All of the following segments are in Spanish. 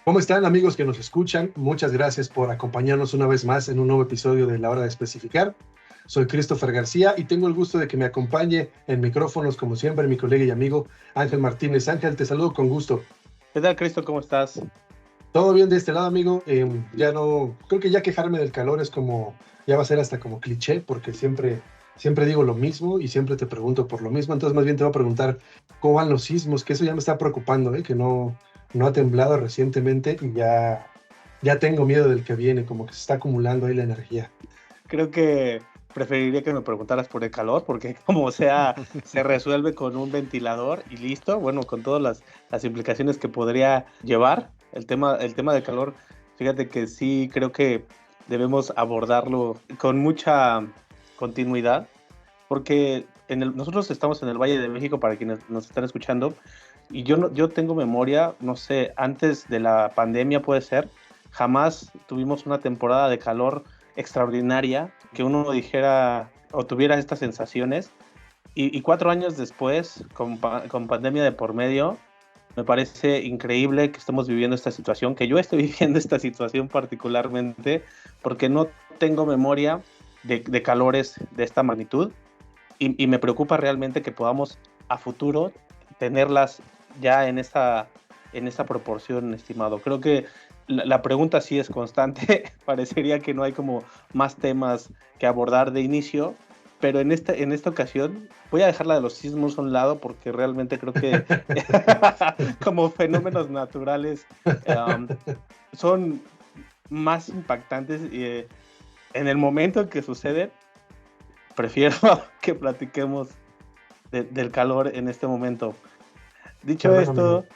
¿Cómo están amigos que nos escuchan? Muchas gracias por acompañarnos una vez más en un nuevo episodio de La Hora de Especificar. Soy Christopher García y tengo el gusto de que me acompañe en micrófonos, como siempre, mi colega y amigo Ángel Martínez. Ángel, te saludo con gusto. ¿Qué tal, Cristo? ¿Cómo estás? Todo bien de este lado, amigo. Ya no, creo que ya quejarme del calor es como, ya va a ser hasta como cliché, porque siempre digo lo mismo y siempre te pregunto por lo mismo. Entonces, más bien te voy a preguntar cómo van los sismos, que eso ya me está preocupando, que no ha temblado recientemente y ya tengo miedo del que viene, como que se está acumulando ahí la energía. Creo que preferiría que me preguntaras por el calor, porque como sea, se resuelve con un ventilador y listo. Bueno, con todas las implicaciones que podría llevar el tema del calor. Fíjate que sí creo que debemos abordarlo con mucha continuidad, porque nosotros estamos en el Valle de México, para quienes nos están escuchando, y yo tengo memoria, no sé, antes de la pandemia puede ser, jamás tuvimos una temporada de calor extraordinaria que uno dijera o tuviera estas sensaciones. Y 4 años después, con pandemia de por medio, me parece increíble que estemos viviendo esta situación, que yo esté viviendo esta situación particularmente, porque no tengo memoria de calores de esta magnitud y me preocupa realmente que podamos a futuro tenerlas ya en esta proporción, estimado. Creo que la pregunta sí es constante. Parecería que no hay como más temas que abordar de inicio, pero en esta ocasión voy a dejar la de los sismos a un lado, porque realmente creo que como fenómenos naturales son más impactantes en el momento en que suceden. Prefiero que platiquemos del calor en este momento. Dicho Perdón, amigo. esto,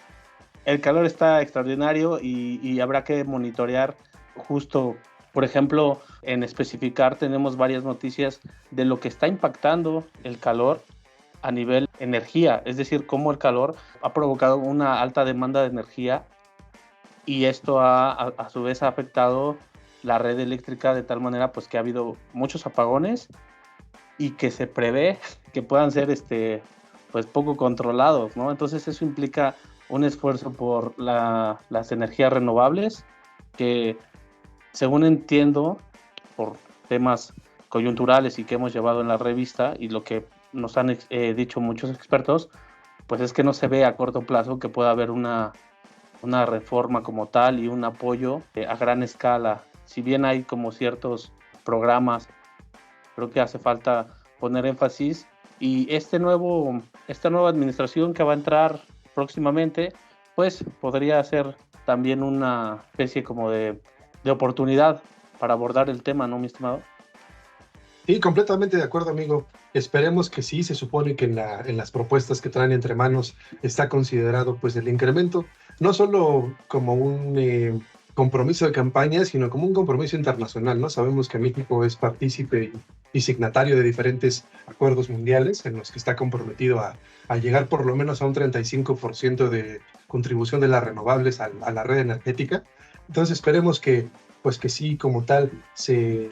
el calor está extraordinario y habrá que monitorear justo, por ejemplo, en especificar, tenemos varias noticias de lo que está impactando el calor a nivel energía, es decir, cómo el calor ha provocado una alta demanda de energía y esto a su vez ha afectado la red eléctrica de tal manera pues que ha habido muchos apagones y que se prevé que puedan ser pues poco controlados, ¿no? Entonces eso implica un esfuerzo por las energías renovables que, según entiendo, por temas coyunturales y que hemos llevado en la revista y lo que nos han dicho muchos expertos, pues es que no se ve a corto plazo que pueda haber una reforma como tal y un apoyo a gran escala. Si bien hay como ciertos programas, creo que hace falta poner énfasis y esta nueva administración que va a entrar próximamente, pues podría ser también una especie como de oportunidad para abordar el tema, ¿no, mi estimado? Sí, completamente de acuerdo, amigo. Esperemos que sí. Se supone que en las propuestas que traen entre manos está considerado pues el incremento, no solo como un compromiso de campaña, sino como un compromiso internacional, ¿no? Sabemos que México es partícipe y signatario de diferentes acuerdos mundiales en los que está comprometido a llegar por lo menos a un 35% de contribución de las renovables a la red energética. Entonces esperemos pues que sí, como tal, se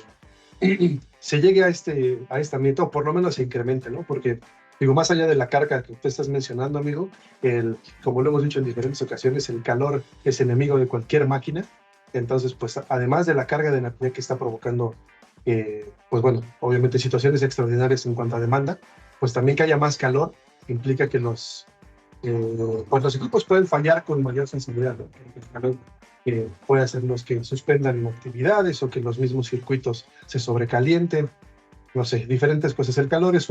llegue a esta meta, o por lo menos se incremente, ¿no? Porque, digo, más allá de la carga que tú estás mencionando, amigo, como lo hemos dicho en diferentes ocasiones, el calor es enemigo de cualquier máquina. Entonces, pues, además de la carga de energía que está provocando, pues bueno, obviamente situaciones extraordinarias en cuanto a demanda, pues también que haya más calor implica que pues los equipos pueden fallar con mayor sensibilidad, ¿no? El calor puede hacerlos que suspendan actividades o que los mismos circuitos se sobrecalienten, no sé, diferentes cosas. El calor es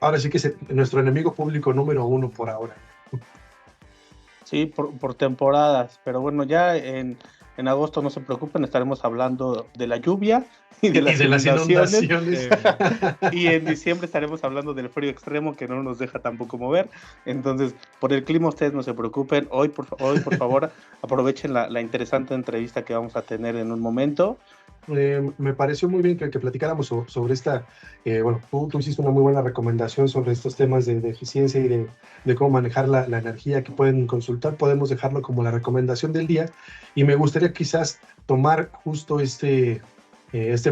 ahora sí que es nuestro enemigo público número uno por ahora. Sí, por temporadas, pero bueno, ya en agosto no se preocupen, estaremos hablando de la lluvia y de Y las de las inundaciones. inundaciones. Y en diciembre estaremos hablando del frío extremo que no nos deja tampoco mover. Entonces, por el clima ustedes no se preocupen. Hoy por favor, aprovechen la interesante entrevista que vamos a tener en un momento. Me pareció muy bien que platicáramos sobre esta, bueno, tú hiciste una muy buena recomendación sobre estos temas de eficiencia y de cómo manejar la energía que pueden consultar. Podemos dejarlo como la recomendación del día y me gustaría quizás tomar justo este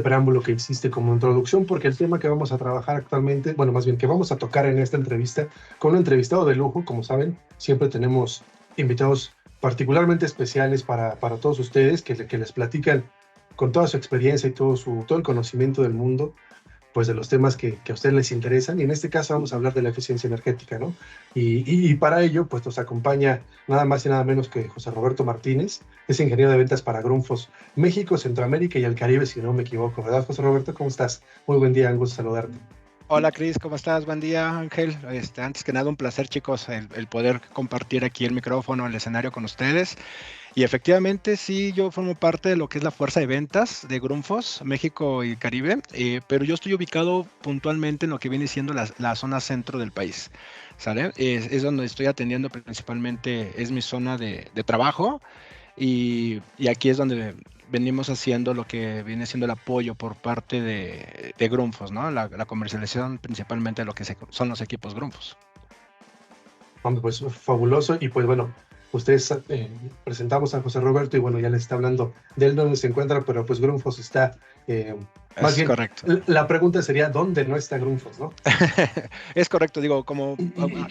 preámbulo que hiciste como introducción, porque el tema que vamos a trabajar actualmente, bueno, más bien que vamos a tocar en esta entrevista, con un entrevistado de lujo, como saben, siempre tenemos invitados particularmente especiales para todos ustedes, que les platican con toda su experiencia y todo el conocimiento del mundo, pues de los temas que a ustedes les interesan, y en este caso vamos a hablar de la eficiencia energética, ¿no? Y para ello, pues nos acompaña nada más y nada menos que José Roberto Martínez, es ingeniero de ventas para Grundfos México, Centroamérica y el Caribe, si no me equivoco, ¿verdad, José Roberto? ¿Cómo estás? Muy buen día, un gusto saludarte. Hola Cris, ¿cómo estás? Buen día Ángel. Antes que nada un placer chicos el poder compartir aquí el micrófono, el escenario con ustedes. Y efectivamente sí, yo formo parte de lo que es la fuerza de ventas de Grundfos, México y Caribe, pero yo estoy ubicado puntualmente en lo que viene siendo la zona centro del país, ¿sale? Es donde estoy atendiendo principalmente, es mi zona de trabajo. Y aquí es donde venimos haciendo lo que viene siendo el apoyo por parte de Grundfos, ¿no? La comercialización principalmente de lo que son los equipos Grundfos. Hombre, pues fabuloso. Y pues bueno, ustedes presentamos a José Roberto y bueno, ya les está hablando de él donde se encuentra, pero pues Grundfos está... más Es bien, correcto. la pregunta sería, ¿dónde no está Grundfos, no? Es correcto, digo, como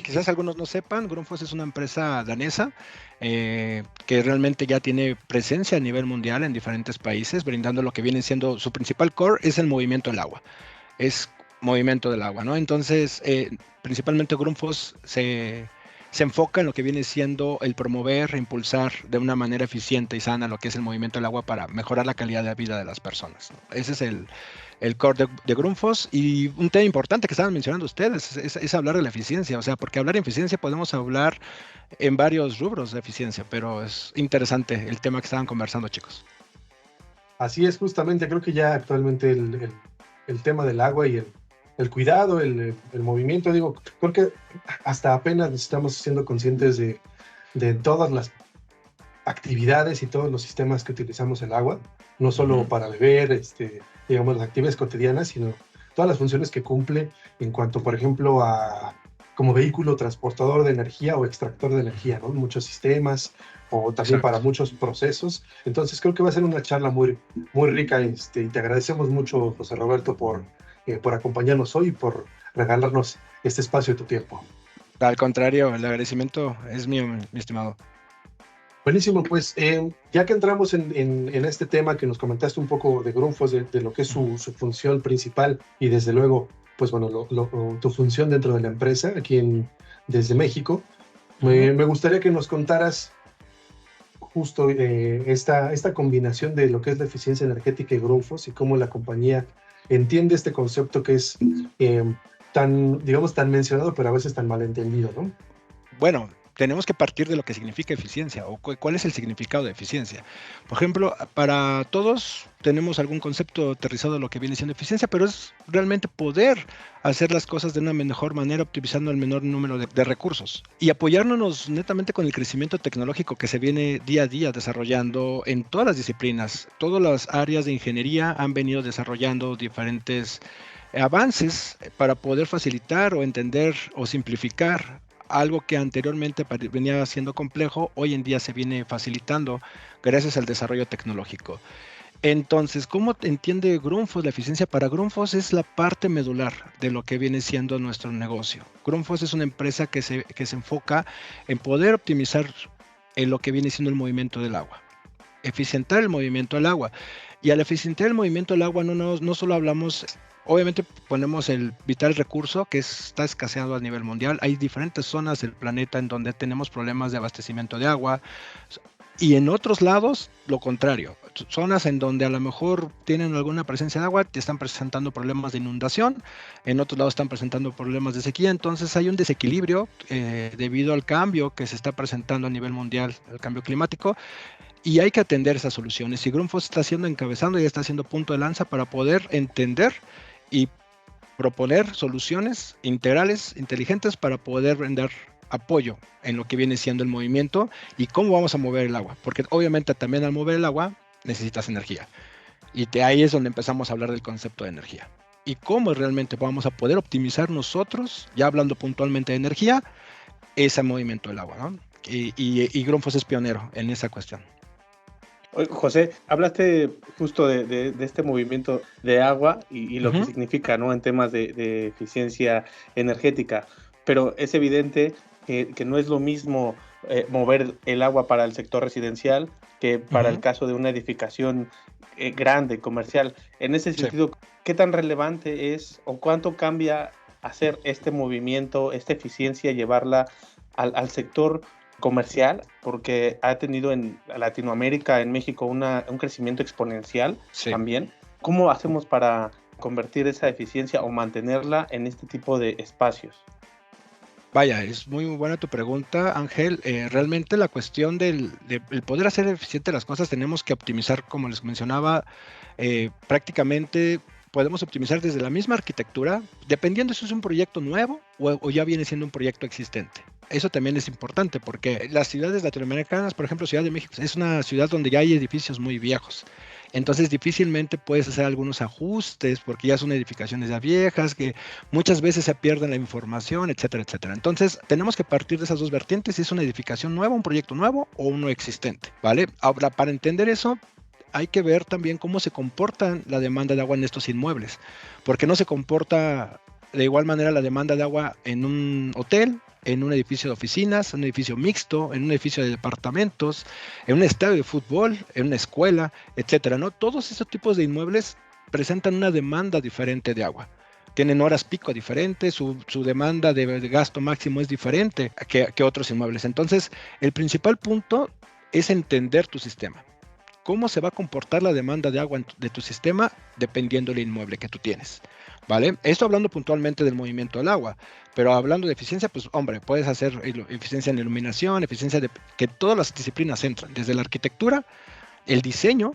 quizás algunos no sepan, Grundfos es una empresa danesa que realmente ya tiene presencia a nivel mundial en diferentes países, brindando lo que viene siendo su principal core, es el movimiento del agua. Es movimiento del agua, ¿no? Entonces, principalmente Grundfos se enfoca en lo que viene siendo el promover, impulsar de una manera eficiente y sana lo que es el movimiento del agua para mejorar la calidad de vida de las personas, ¿no? Ese es el core de Grundfos. Y un tema importante que estaban mencionando ustedes es hablar de la eficiencia, o sea, porque hablar de eficiencia podemos hablar en varios rubros de eficiencia, pero es interesante el tema que estaban conversando, chicos. Así es, justamente, creo que ya actualmente el tema del agua y el cuidado, el movimiento, digo, creo que hasta apenas estamos siendo conscientes de todas las actividades y todos los sistemas que utilizamos el agua, no solo para beber, digamos, las actividades cotidianas, sino todas las funciones que cumple en cuanto, por ejemplo, a como vehículo transportador de energía o extractor de energía, ¿no? Muchos sistemas o también para muchos procesos. Entonces creo que va a ser una charla muy, muy rica, y te agradecemos mucho, José Roberto, por acompañarnos hoy y por regalarnos este espacio de tu tiempo. Al contrario, el agradecimiento es mío, mi estimado. Buenísimo, pues ya que entramos en este tema que nos comentaste un poco de Grundfos, de lo que es su función principal y desde luego, pues bueno, tu función dentro de la empresa aquí desde México, me gustaría que nos contaras justo esta combinación de lo que es la eficiencia energética y Grundfos y cómo la compañía entiende este concepto que es digamos, tan mencionado, pero a veces tan malentendido, ¿no? Bueno, tenemos que partir de lo que significa eficiencia o cuál es el significado de eficiencia. Por ejemplo, para todos tenemos algún concepto aterrizado de lo que viene siendo eficiencia, pero es realmente poder hacer las cosas de una mejor manera, optimizando el menor número de recursos y apoyándonos netamente con el crecimiento tecnológico que se viene día a día desarrollando en todas las disciplinas. Todas las áreas de ingeniería han venido desarrollando diferentes avances para poder facilitar o entender o simplificar algo que anteriormente venía siendo complejo, hoy en día se viene facilitando gracias al desarrollo tecnológico. Entonces, ¿cómo entiende Grundfos la eficiencia? Para Grundfos es la parte medular de lo que viene siendo nuestro negocio. Grundfos es una empresa que se enfoca en poder optimizar en lo que viene siendo el movimiento del agua, eficientar el movimiento del agua. Y al eficientar el movimiento del agua no solo hablamos. Obviamente ponemos el vital recurso que está escaseando a nivel mundial. Hay diferentes zonas del planeta en donde tenemos problemas de abastecimiento de agua y en otros lados lo contrario. Zonas en donde a lo mejor tienen alguna presencia de agua, te están presentando problemas de inundación, en otros lados están presentando problemas de sequía. Entonces hay un desequilibrio debido al cambio que se está presentando a nivel mundial, el cambio climático. Y hay que atender esas soluciones. Y Grundfos está encabezando y está haciendo punto de lanza para poder entender y proponer soluciones integrales, inteligentes para poder brindar apoyo en lo que viene siendo el movimiento y cómo vamos a mover el agua, porque obviamente también al mover el agua necesitas energía y ahí es donde empezamos a hablar del concepto de energía y cómo realmente vamos a poder optimizar nosotros, ya hablando puntualmente de energía, ese movimiento del agua, ¿no? Y Grundfos es pionero en esa cuestión. José, hablaste justo de este movimiento de agua y lo que significa, ¿no? En temas de eficiencia energética, pero es evidente que no es lo mismo mover el agua para el sector residencial que para el caso de una edificación grande, comercial. En ese sentido, sí, ¿qué tan relevante es o cuánto cambia hacer este movimiento, esta eficiencia, llevarla al sector comercial? Porque ha tenido en Latinoamérica, en México, un crecimiento exponencial, sí, también. ¿Cómo hacemos para convertir esa eficiencia o mantenerla en este tipo de espacios? Vaya, es muy buena tu pregunta, Ángel. Realmente la cuestión del poder hacer eficiente las cosas, tenemos que optimizar, como les mencionaba, prácticamente podemos optimizar desde la misma arquitectura, dependiendo si es un proyecto nuevo o ya viene siendo un proyecto existente. Eso también es importante porque las ciudades latinoamericanas, por ejemplo, Ciudad de México, es una ciudad donde ya hay edificios muy viejos. Entonces difícilmente puedes hacer algunos ajustes porque ya son edificaciones ya viejas, que muchas veces se pierde la información, etcétera, etcétera. Entonces tenemos que partir de esas dos vertientes, si es una edificación nueva, un proyecto nuevo o uno existente, ¿vale? Ahora, para entender eso, hay que ver también cómo se comporta la demanda de agua en estos inmuebles, porque no se comporta de igual manera la demanda de agua en un hotel, en un edificio de oficinas, en un edificio mixto, en un edificio de departamentos, en un estadio de fútbol, en una escuela, etcétera, ¿no? Todos esos tipos de inmuebles presentan una demanda diferente de agua. Tienen horas pico diferentes, su demanda de gasto máximo es diferente que otros inmuebles. Entonces, el principal punto es entender tu sistema. ¿Cómo se va a comportar la demanda de agua de tu sistema dependiendo del inmueble que tú tienes? ¿Vale? Esto hablando puntualmente del movimiento del agua, pero hablando de eficiencia, pues hombre, puedes hacer eficiencia en iluminación, eficiencia de que todas las disciplinas entran, desde la arquitectura, el diseño,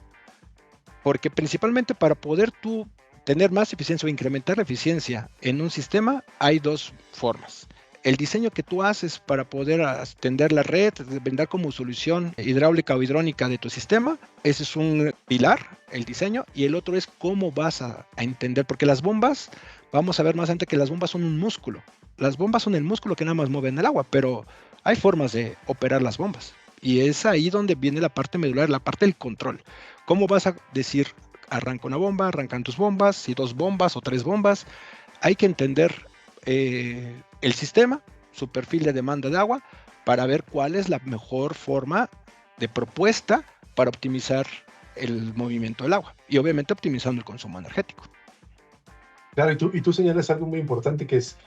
porque principalmente para poder tú tener más eficiencia o incrementar la eficiencia en un sistema, hay dos formas. El diseño que tú haces para poder extender la red, brindar como solución hidráulica o hidrónica de tu sistema, ese es un pilar, el diseño, y el otro es cómo vas a entender, porque las bombas, vamos a ver más antes que las bombas son un músculo. Las bombas son el músculo que nada más mueven el agua, pero hay formas de operar las bombas. Y es ahí donde viene la parte medular, la parte del control. ¿Cómo vas a decir, arranca una bomba, arrancan tus bombas, si 2 bombas o 3 bombas? Hay que entender el sistema, su perfil de demanda de agua, para ver cuál es la mejor forma de propuesta para optimizar el movimiento del agua y obviamente optimizando el consumo energético. Claro, y tú señalas algo muy importante que es,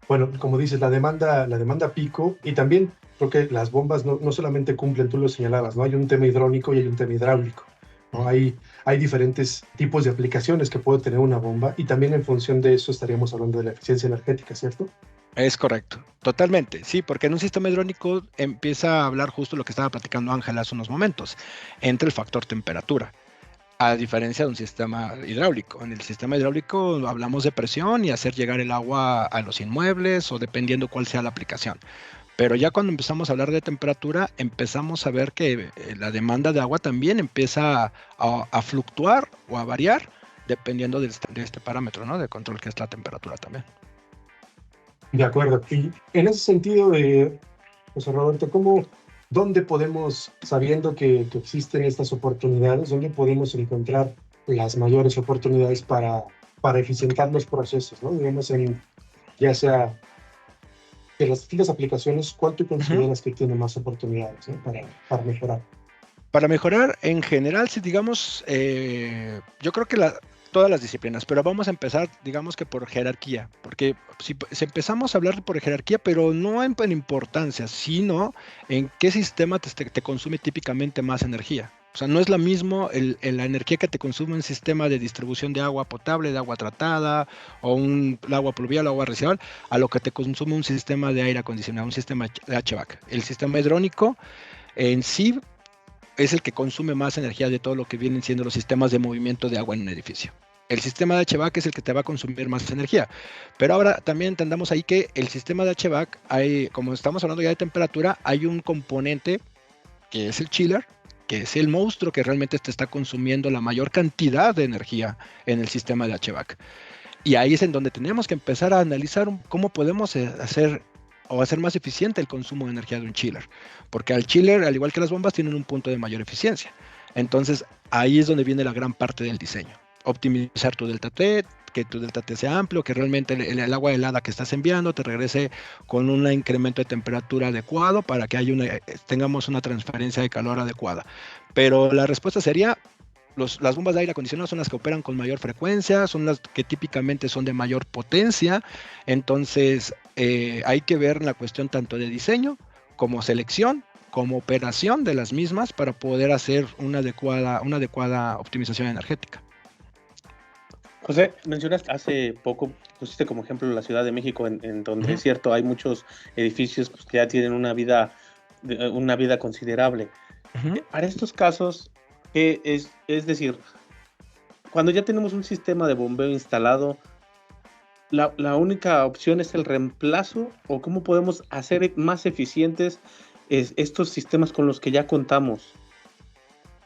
bueno, como dices, la demanda pico, y también creo que las bombas no solamente cumplen, tú lo señalabas, ¿no? Hay un tema hidráulico y hay un tema hidráulico, ¿no? Hay diferentes tipos de aplicaciones que puede tener una bomba, y también en función de eso estaríamos hablando de la eficiencia energética, ¿cierto? Es correcto, totalmente, sí, porque en un sistema hidráulico empieza a hablar justo lo que estaba platicando Ángel hace unos momentos, entre el factor temperatura, a diferencia de un sistema hidráulico. En el sistema hidráulico hablamos de presión y hacer llegar el agua a los inmuebles o dependiendo cuál sea la aplicación. Pero ya cuando empezamos a hablar de temperatura, empezamos a ver que la demanda de agua también empieza a fluctuar o a variar dependiendo de este parámetro, ¿no? De control que es la temperatura también. De acuerdo. Y en ese sentido, José Roberto, ¿dónde podemos, sabiendo que existen estas oportunidades, dónde podemos encontrar las mayores oportunidades para eficientar los procesos, ¿no? Digamos, ya sea en las distintas aplicaciones, ¿cuál tú consideras que tiene más oportunidades, ¿no? para mejorar? Para mejorar, en general, si digamos, yo creo que todas las disciplinas, pero vamos a empezar, digamos que por jerarquía, porque si empezamos a hablar por jerarquía, pero no en importancia, sino en qué sistema te consume típicamente más energía. O sea, no es la misma la energía que te consume un sistema de distribución de agua potable, de agua tratada, o un agua pluvial o agua residual, a lo que te consume un sistema de aire acondicionado, un sistema de HVAC. El sistema hidrónico en sí es el que consume más energía de todo lo que vienen siendo los sistemas de movimiento de agua en un edificio. El sistema de HVAC es el que te va a consumir más energía. Pero ahora también entendamos ahí que el sistema de HVAC, como estamos hablando ya de temperatura, hay un componente que es el chiller, que es el monstruo que realmente te está consumiendo la mayor cantidad de energía en el sistema de HVAC. Y ahí es en donde tenemos que empezar a analizar cómo podemos hacer más eficiente el consumo de energía de un chiller. Porque al chiller, al igual que las bombas, tienen un punto de mayor eficiencia. Entonces, ahí es donde viene la gran parte del diseño. Optimizar tu delta T, que tu delta T sea amplio, que realmente el agua helada que estás enviando te regrese con un incremento de temperatura adecuado para que tengamos una transferencia de calor adecuada. Pero la respuesta sería, las bombas de aire acondicionado son las que operan con mayor frecuencia, son las que típicamente son de mayor potencia, entonces hay que ver la cuestión tanto de diseño como selección, como operación de las mismas para poder hacer una adecuada optimización energética. José, mencionaste hace poco, pusiste como ejemplo la Ciudad de México, en donde es cierto, hay muchos edificios pues, que ya tienen una vida considerable. Para estos casos, es decir, cuando ya tenemos un sistema de bombeo instalado, ¿la única opción es el reemplazo o cómo podemos hacer más eficientes estos sistemas con los que ya contamos?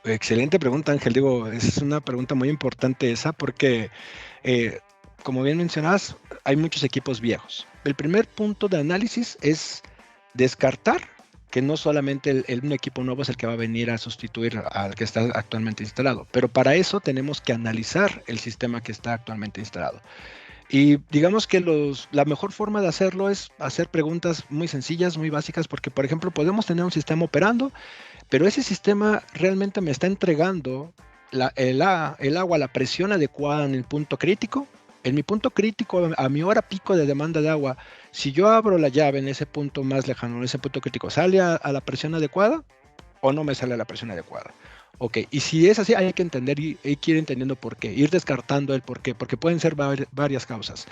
Excelente pregunta, Ángel. Digo, es una pregunta muy importante esa porque, como bien mencionas, hay muchos equipos viejos. El primer punto de análisis es descartar que no solamente un equipo nuevo es el que va a venir a sustituir al que está actualmente instalado, pero para eso tenemos que analizar el sistema que está actualmente instalado. Y digamos que la mejor forma de hacerlo es hacer preguntas muy sencillas, muy básicas, porque por ejemplo podemos tener un sistema operando, pero ese sistema realmente me está entregando el agua, la presión adecuada en el punto crítico. En mi punto crítico, a mi hora pico de demanda de agua, si yo abro la llave en ese punto más lejano, en ese punto crítico, ¿sale a la presión adecuada o no me sale a la presión adecuada? Ok, y si es así, hay que entender y hay que ir entendiendo por qué, ir descartando el por qué, porque pueden ser varias causas.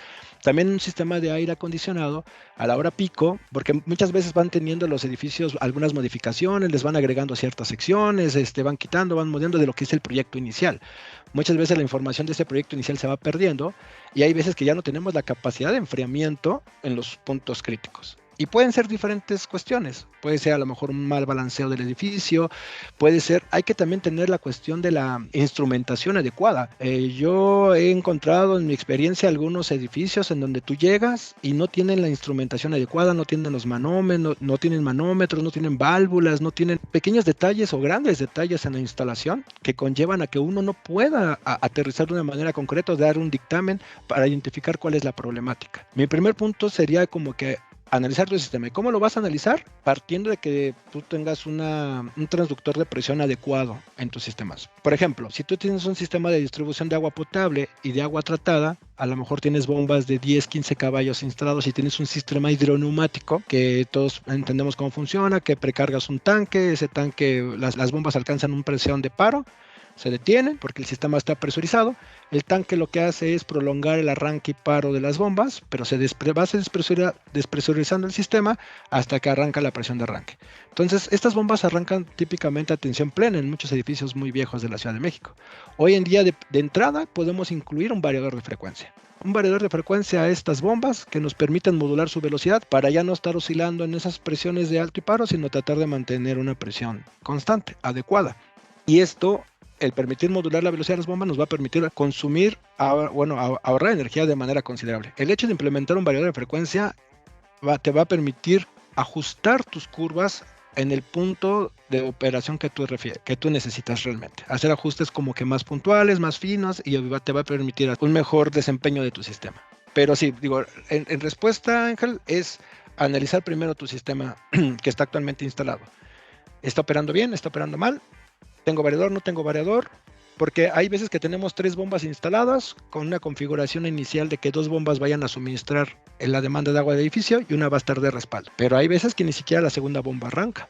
También un sistema de aire acondicionado a la hora pico, porque muchas veces van teniendo los edificios algunas modificaciones, les van agregando ciertas secciones, van quitando, van moviendo de lo que es el proyecto inicial. Muchas veces la información de ese proyecto inicial se va perdiendo y hay veces que ya no tenemos la capacidad de enfriamiento en los puntos críticos. Y pueden ser diferentes cuestiones, puede ser a lo mejor un mal balanceo del edificio, hay que también tener la cuestión de la instrumentación adecuada. Yo he encontrado en mi experiencia algunos edificios en donde tú llegas y no tienen la instrumentación adecuada, no tienen los manómetros, no tienen manómetros, no tienen válvulas, no tienen pequeños detalles o grandes detalles en la instalación que conllevan a que uno no pueda aterrizar de una manera concreta o dar un dictamen para identificar cuál es la problemática. Mi primer punto sería como que analizar tu sistema. ¿Y cómo lo vas a analizar? Partiendo de que tú tengas un transductor de presión adecuado en tus sistemas. Por ejemplo, si tú tienes un sistema de distribución de agua potable y de agua tratada, a lo mejor tienes bombas de 10, 15 caballos instalados y tienes un sistema hidroneumático que todos entendemos cómo funciona, que precargas un tanque, ese tanque, las bombas alcanzan una presión de paro, se detienen porque el sistema está presurizado. El tanque lo que hace es prolongar el arranque y paro de las bombas, pero va despresurizando el sistema hasta que arranca la presión de arranque. Entonces, estas bombas arrancan típicamente a tensión plena en muchos edificios muy viejos de la Ciudad de México. Hoy en día, de entrada, podemos incluir un variador de frecuencia. Un variador de frecuencia a estas bombas que nos permiten modular su velocidad para ya no estar oscilando en esas presiones de alto y paro, sino tratar de mantener una presión constante, adecuada. Y esto, el permitir modular la velocidad de las bombas, nos va a permitir ahorrar energía de manera considerable. El hecho de implementar un variador de frecuencia te va a permitir ajustar tus curvas en el punto de operación que tú necesitas realmente. Hacer ajustes como que más puntuales, más finos, y te va a permitir un mejor desempeño de tu sistema. Pero sí, digo, en respuesta, Ángel, es analizar primero tu sistema que está actualmente instalado. ¿Está operando bien? ¿Está operando mal? ¿Tengo variador? ¿No tengo variador? Porque hay veces que tenemos 3 bombas instaladas con una configuración inicial de que 2 bombas vayan a suministrar en la demanda de agua del edificio y una va a estar de respaldo. Pero hay veces que ni siquiera la segunda bomba arranca.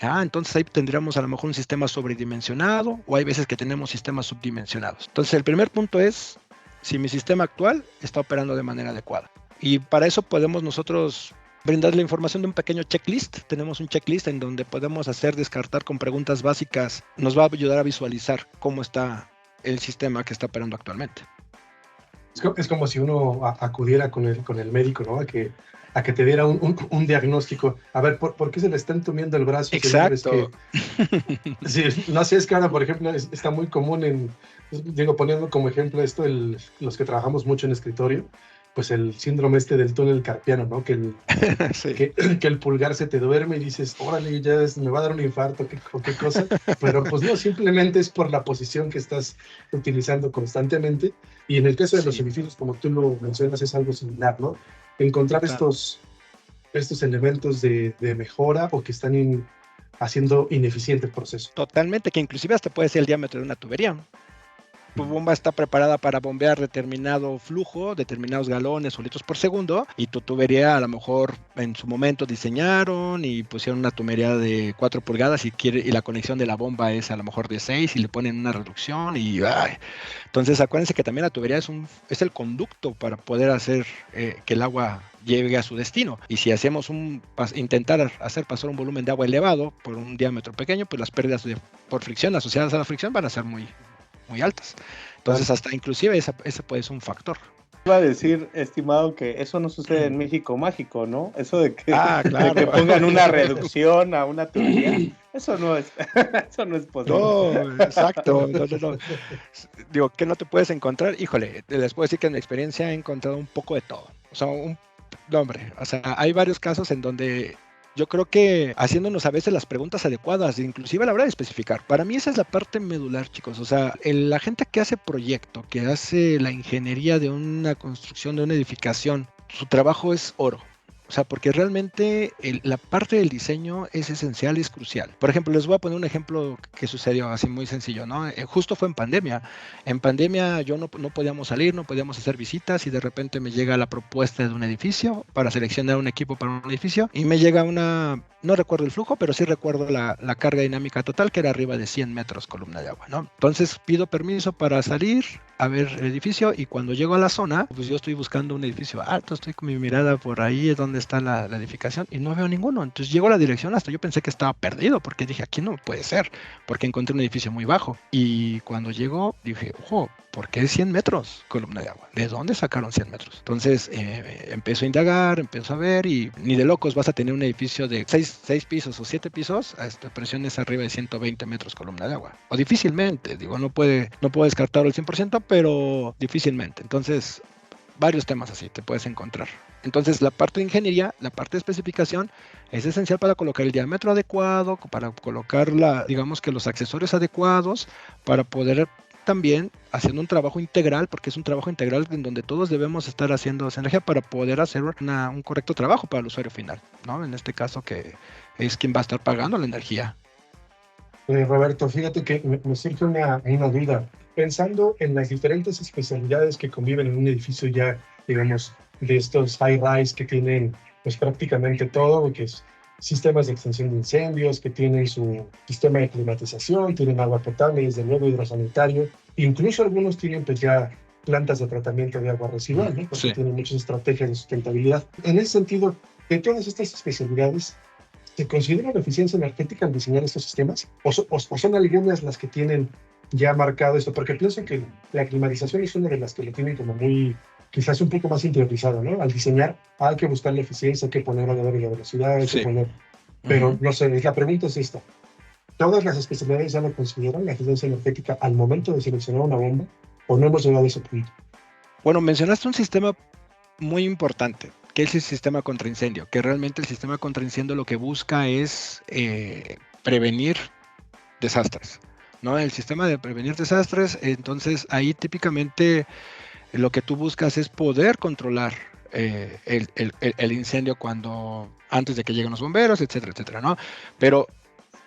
Entonces ahí tendríamos a lo mejor un sistema sobredimensionado, o hay veces que tenemos sistemas subdimensionados. Entonces el primer punto es si mi sistema actual está operando de manera adecuada. Y para eso podemos nosotros brindar la información de un pequeño checklist. Tenemos un checklist en donde podemos descartar con preguntas básicas. Nos va a ayudar a visualizar cómo está el sistema que está operando actualmente. Es como si uno acudiera con el médico, ¿no? A que te diera un diagnóstico. A ver, ¿por qué se le está entumiendo el brazo? Exacto. Sí, no sé, es que ahora, por ejemplo, está muy común poniendo como ejemplo esto, los que trabajamos mucho en escritorio, pues el síndrome del túnel carpiano, ¿no? Sí. Que el pulgar se te duerme y dices, órale, ya me va a dar un infarto o qué cosa, pero pues no, simplemente es por la posición que estás utilizando constantemente. Y en el caso de los Sí. edificios, como tú lo mencionas, es algo similar, ¿no? Encontrar Total. estos elementos de mejora o que están haciendo ineficiente el proceso. Totalmente, que inclusive hasta puede ser el diámetro de una tubería. Tu bomba está preparada para bombear determinado flujo, determinados galones o litros por segundo, y tu tubería a lo mejor en su momento diseñaron y pusieron una tubería de 4 pulgadas y la conexión de la bomba es a lo mejor de 6 y le ponen una reducción y ¡ay! Entonces acuérdense que también la tubería es el conducto para poder hacer que el agua llegue a su destino. Y si hacemos intentar hacer pasar un volumen de agua elevado por un diámetro pequeño, pues las pérdidas por fricción asociadas a la fricción van a ser muy altas. Entonces, hasta inclusive ese puede ser un factor. Iba a decir, estimado, que eso no sucede en México mágico, ¿no? Eso de que, claro. de que pongan una reducción a una tubería, eso no es posible. No, exacto. No. Digo, ¿qué no te puedes encontrar? Híjole, les puedo decir que en mi experiencia he encontrado un poco de todo. O sea, hay varios casos en donde yo creo que haciéndonos a veces las preguntas adecuadas, inclusive a la hora de especificar. Para mí esa es la parte medular, chicos. O sea, la gente que hace proyecto, que hace la ingeniería de una construcción, de una edificación, su trabajo es oro. O sea, porque realmente la parte del diseño es esencial y es crucial. Por ejemplo, les voy a poner un ejemplo que sucedió así muy sencillo, ¿no? Justo fue en pandemia. En pandemia no podíamos salir, no podíamos hacer visitas y de repente me llega la propuesta de un edificio para seleccionar un equipo para un edificio y me llega no recuerdo el flujo, pero sí recuerdo la carga dinámica total, que era arriba de 100 metros columna de agua, ¿no? Entonces pido permiso para salir a ver el edificio y cuando llego a la zona, pues yo estoy buscando un edificio alto, estoy con mi mirada por ahí, es donde está la edificación y no veo ninguno. Entonces llego a la dirección, hasta yo pensé que estaba perdido porque dije, aquí no puede ser, porque encontré un edificio muy bajo. Y cuando llego, dije, ojo, ¿por qué 100 metros columna de agua? ¿De dónde sacaron 100 metros? Entonces empiezo a indagar, empiezo a ver y ni de locos vas a tener un edificio de 6 pisos o 7 pisos a presiones arriba de 120 metros columna de agua. O difícilmente, digo, no puedo descartarlo al 100%, pero difícilmente. Entonces, varios temas así te puedes encontrar. Entonces, la parte de ingeniería, la parte de especificación es esencial para colocar el diámetro adecuado, para colocar digamos que los accesorios adecuados, para poder también haciendo un trabajo integral, porque es un trabajo integral en donde todos debemos estar haciendo sinergia para poder hacer un correcto trabajo para el usuario final, ¿no? En este caso que es quien va a estar pagando la energía. Roberto, fíjate que me surge una duda. Pensando en las diferentes especialidades que conviven en un edificio ya, digamos, de estos high-rise que tienen pues prácticamente todo, que es sistemas de extinción de incendios, que tienen su sistema de climatización, tienen agua potable, desde luego hidrosanitario, incluso algunos tienen pues ya plantas de tratamiento de agua residual, ¿no? Porque tienen muchas estrategias de sustentabilidad. En ese sentido, de todas estas especialidades, ¿se considera la eficiencia energética al diseñar estos sistemas? ¿O son algunas las que tienen ya marcado esto? Porque pienso que la climatización es una de las que lo tienen como muy, quizás un poco más interiorizado, ¿no? Al diseñar hay que buscar la eficiencia, hay que poner algo de velocidad, hay que poner... Pero no sé, la pregunta es esta. ¿Todas las especialidades ya lo consideran la eficiencia energética al momento de seleccionar una bomba? ¿O no hemos llegado a ese punto? Bueno, mencionaste un sistema muy importante, que es el sistema contra incendio, que realmente el sistema contra incendio lo que busca es prevenir desastres, ¿no? El sistema de prevenir desastres, entonces ahí típicamente lo que tú buscas es poder controlar el incendio antes de que lleguen los bomberos, etcétera, etcétera, ¿no? Pero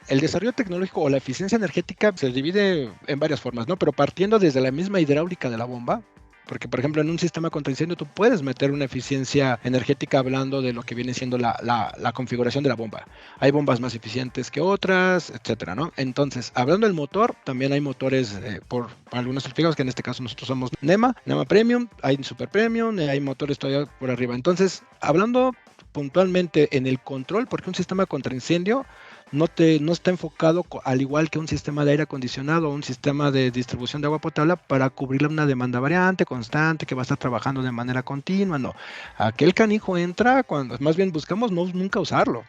el desarrollo tecnológico o la eficiencia energética se divide en varias formas, ¿no? Pero partiendo desde la misma hidráulica de la bomba, porque, por ejemplo, en un sistema contra incendio tú puedes meter una eficiencia energética hablando de lo que viene siendo la configuración de la bomba. Hay bombas más eficientes que otras, etcétera, ¿no? Entonces, hablando del motor, también hay motores por algunos certificados, que en este caso nosotros somos NEMA Premium, hay Super Premium, hay motores todavía por arriba. Entonces, hablando puntualmente en el control, porque un sistema contra incendio no está enfocado al igual que un sistema de aire acondicionado o un sistema de distribución de agua potable para cubrir una demanda variante, constante, que va a estar trabajando de manera continua, no. Aquel canijo entra cuando, más bien buscamos nunca usarlo.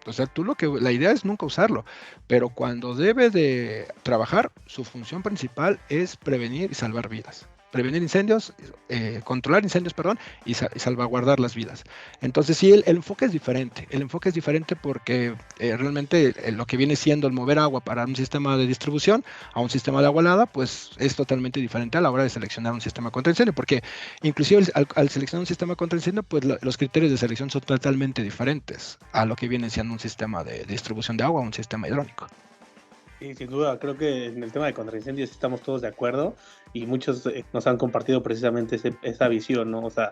O sea, la idea es nunca usarlo, pero cuando debe de trabajar, su función principal es prevenir y salvar vidas. prevenir incendios, controlar incendios, perdón, y salvaguardar las vidas. Entonces sí, el enfoque es diferente. El enfoque es diferente porque realmente lo que viene siendo el mover agua para un sistema de distribución a un sistema de agua helada, pues es totalmente diferente a la hora de seleccionar un sistema contra incendio, porque inclusive al seleccionar un sistema contra incendio, pues los criterios de selección son totalmente diferentes a lo que viene siendo un sistema de distribución de agua o un sistema hidráulico. Sí, sin duda, creo que en el tema de contraincendios estamos todos de acuerdo y muchos nos han compartido precisamente esa visión, ¿no? O sea,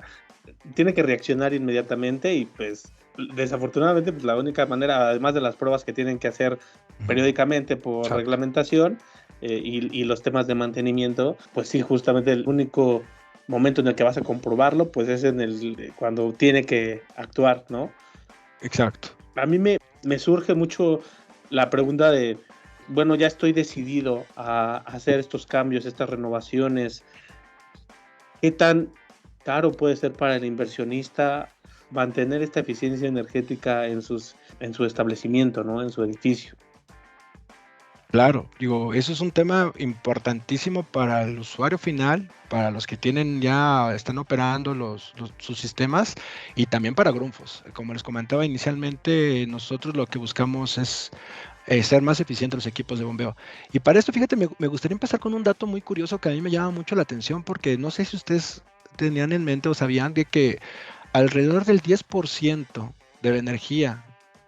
tiene que reaccionar inmediatamente y pues desafortunadamente pues, la única manera, además de las pruebas que tienen que hacer periódicamente por Exacto. reglamentación y los temas de mantenimiento, pues sí, justamente el único momento en el que vas a comprobarlo, pues es cuando tiene que actuar, ¿no? Exacto. A mí me surge mucho la pregunta de, bueno, ya estoy decidido a hacer estos cambios, estas renovaciones. ¿Qué tan caro puede ser para el inversionista mantener esta eficiencia energética en su establecimiento, ¿no? En su edificio? Claro, digo, eso es un tema importantísimo para el usuario final, para los que están operando sus sistemas y también para Grundfos. Como les comentaba inicialmente, nosotros lo que buscamos es ser más eficientes los equipos de bombeo. Y para esto, fíjate, me gustaría empezar con un dato muy curioso que a mí me llama mucho la atención porque no sé si ustedes tenían en mente o sabían de que alrededor del 10% de la energía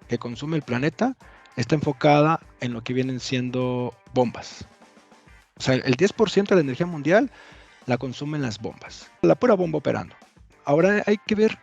que consume el planeta está enfocada en lo que vienen siendo bombas. O sea, el 10% de la energía mundial la consumen las bombas, la pura bomba operando. Ahora hay que ver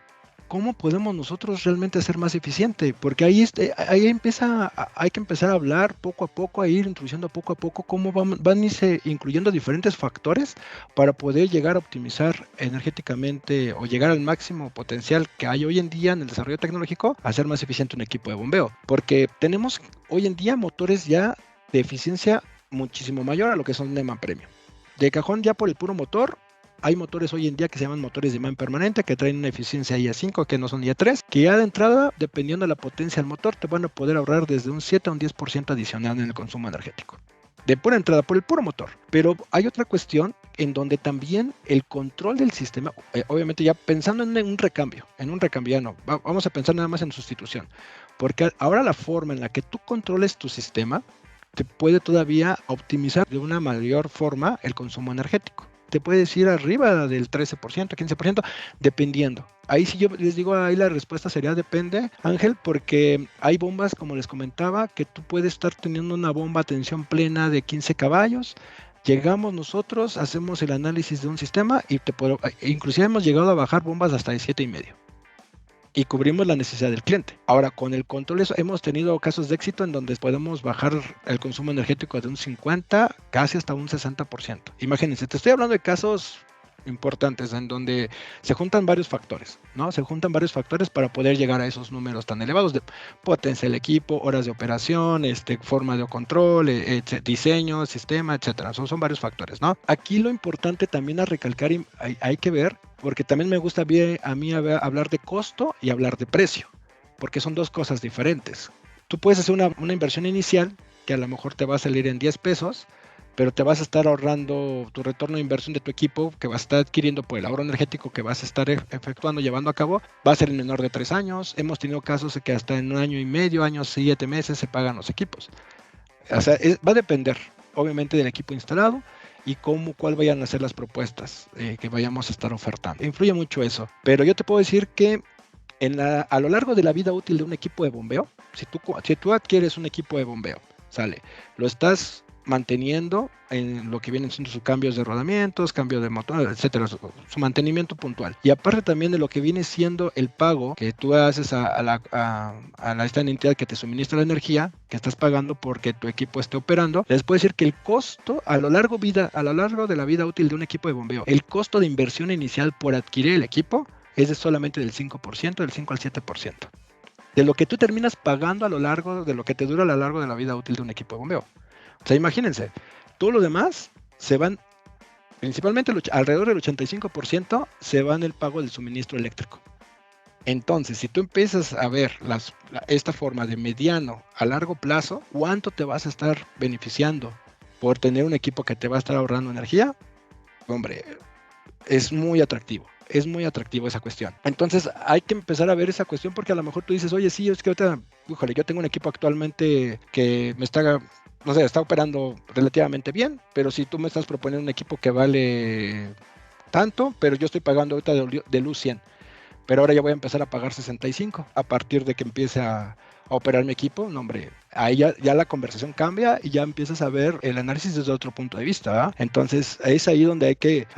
cómo podemos nosotros realmente ser más eficiente, porque ahí hay que empezar a hablar poco a poco, a ir introduciendo poco a poco cómo van a irse incluyendo diferentes factores para poder llegar a optimizar energéticamente o llegar al máximo potencial que hay hoy en día en el desarrollo tecnológico a ser más eficiente un equipo de bombeo, porque tenemos hoy en día motores ya de eficiencia muchísimo mayor a lo que son NEMA Premium. De cajón ya por el puro motor, hay motores hoy en día que se llaman motores de imán permanente, que traen una eficiencia IA5, que no son IA3, que ya de entrada, dependiendo de la potencia del motor, te van a poder ahorrar desde un 7 a un 10% adicional en el consumo energético. De pura entrada, por el puro motor. Pero hay otra cuestión en donde también el control del sistema, obviamente ya pensando en un recambio ya no, vamos a pensar nada más en sustitución, porque ahora la forma en la que tú controles tu sistema te puede todavía optimizar de una mayor forma el consumo energético. Te puedes ir arriba del 13%, 15%, dependiendo. Ahí sí yo les digo, ahí la respuesta sería depende, Ángel, porque hay bombas, como les comentaba, que tú puedes estar teniendo una bomba a tensión plena de 15 caballos. Llegamos nosotros, hacemos el análisis de un sistema y inclusive hemos llegado a bajar bombas hasta de 7,5. Y cubrimos la necesidad del cliente. Ahora, con el control hemos tenido casos de éxito en donde podemos bajar el consumo energético de un 50, casi hasta un 60%. Imagínense, te estoy hablando de casos importantes en donde se juntan varios factores, ¿no? Se juntan varios factores para poder llegar a esos números tan elevados de potencia del equipo, horas de operación, forma de control, diseño, sistema, etcétera. Son varios factores, ¿no? Aquí lo importante también a recalcar y hay que ver, porque también me gusta a mí hablar de costo y hablar de precio, porque son dos cosas diferentes. Tú puedes hacer una inversión inicial que a lo mejor te va a salir en 10 pesos, pero te vas a estar ahorrando tu retorno de inversión de tu equipo que vas a estar adquiriendo por el ahorro energético que vas a estar efectuando, llevando a cabo, va a ser en menor de 3 años. Hemos tenido casos de que hasta en 1 año y medio, años 7 meses se pagan los equipos. O sea, va a depender, obviamente, del equipo instalado y cuál vayan a ser las propuestas que vayamos a estar ofertando. Influye mucho eso, pero yo te puedo decir que a lo largo de la vida útil de un equipo de bombeo, si tú adquieres un equipo de bombeo, lo estás manteniendo en lo que vienen siendo sus cambios de rodamientos, cambio de motor, etcétera, su mantenimiento puntual. Y aparte también de lo que viene siendo el pago que tú haces a esta entidad que te suministra la energía, que estás pagando porque tu equipo esté operando, les puedo decir que el costo a lo largo de la vida útil de un equipo de bombeo, el costo de inversión inicial por adquirir el equipo es de solamente del 5%, del 5 al 7%. De lo que tú terminas pagando de lo que te dura a lo largo de la vida útil de un equipo de bombeo. O sea, imagínense, todo lo demás se van, principalmente alrededor del 85% se va en el pago del suministro eléctrico. Entonces, si tú empiezas a ver esta forma de mediano a largo plazo, ¿cuánto te vas a estar beneficiando por tener un equipo que te va a estar ahorrando energía? Hombre, es muy atractivo. Es muy atractivo esa cuestión. Entonces hay que empezar a ver esa cuestión porque a lo mejor tú dices, oye, sí, es que ahorita, híjole, yo tengo un equipo actualmente que me está, no sé, está operando relativamente bien, pero si tú me estás proponiendo un equipo que vale tanto, pero yo estoy pagando ahorita de luz 100, pero ahora ya voy a empezar a pagar 65 a partir de que empiece a operar mi equipo. No, hombre, ahí ya la conversación cambia y ya empiezas a ver el análisis desde otro punto de vista, ¿verdad? Entonces es ahí donde hay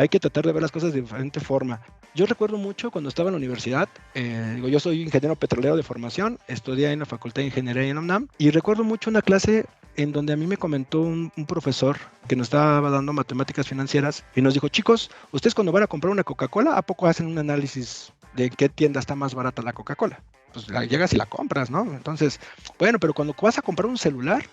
que tratar de ver las cosas de diferente forma. Yo recuerdo mucho cuando estaba en la universidad, yo soy ingeniero petrolero de formación, estudié en la Facultad de Ingeniería en UNAM y recuerdo mucho una clase en donde a mí me comentó un profesor que nos estaba dando matemáticas financieras y nos dijo, chicos, ustedes cuando van a comprar una Coca-Cola, ¿a poco hacen un análisis de qué tienda está más barata la Coca-Cola? Pues llegas y la compras, ¿no? Entonces, bueno, pero cuando vas a comprar un celular,